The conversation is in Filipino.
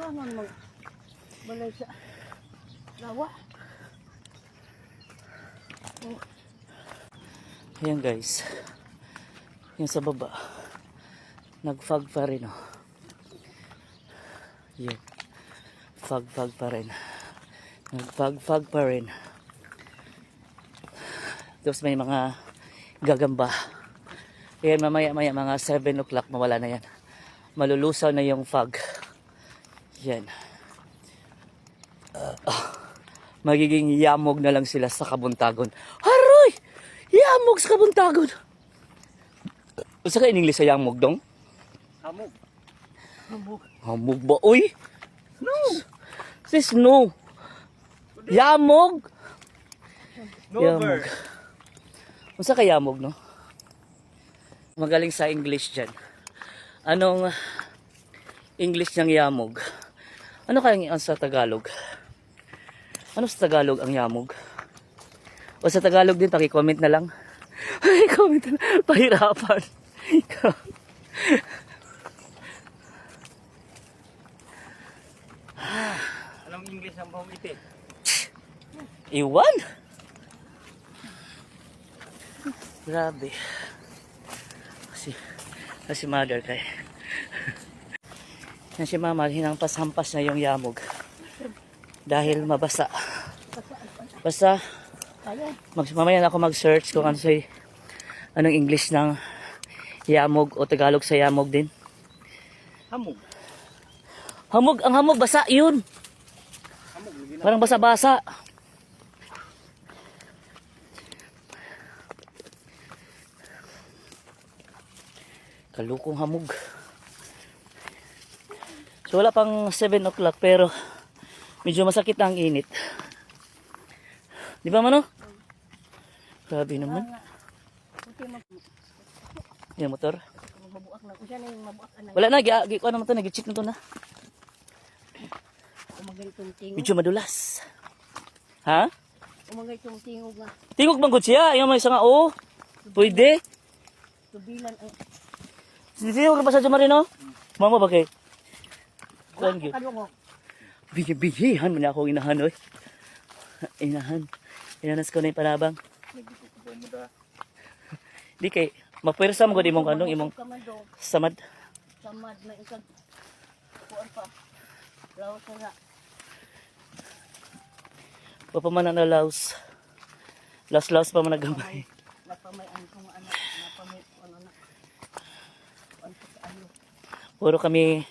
Saan mo balay sa lawa? Oh. Ayan guys. Yung sa baba. Nag-fog pa rin oh. Yan. Fog pa rin. Nag-fog pa rin. Tapos may mga gagamba. Ayan, mamaya mga 7 o'clock mawala na yan. Malulusaw na yung fog. Yan. Magiging yamog na lang sila sa Kabuntagon. Haroy! Yamog sa Kabuntagon! Basta ka in English sa yamog dong? Hamog. Hamog ba? Uy! No! Sis, no! Yamog! Yamog. Basta ka yamog, no? Magaling sa English dyan. Anong English ng yamog? Ano kayang sa Tagalog? Ano sa Tagalog ang yamog? O sa Tagalog din, paki-comment na lang. Comment na lang. Pahirapan. Anong English ang bahong iti? Iwan? Grabe. Kasi mother kay. Yan si mama, hinampas-hampas na yung yamog. Dahil mabasa. Basta, mamaya na ako mag-search kung ano say, anong English ng yamog o Tagalog sa yamog din. Hamog. Hamog, ang hamog, basa yun. Parang basa-basa. Kalukong hamog. So wala pang 7 o'clock pero medyo masakit ang init. Di ba mano? Grabe naman. Yung motor. Wala na, ko naman to, nag-check na to na. Medyo madulas. Ha? Umagay itong tingog nga. Tingog bang good siya? Yung may isa nga, oh. Pwede. Tubilan ang... Tingog ka pa sa Marino? Mama ba kay? Kuan gyud. Bigi-bigihan man ako inahan oy. Inahan. Inanas ko na yung palabang. Di kay mapwersa mo gud imong kanong imong samad. Samad na ikag kuan pa. Lawas na. Papaman na laos. Laos pa man nagamay. Napamayan kong anak, napamay ano na. Kuan pa sa ayo. Puro kami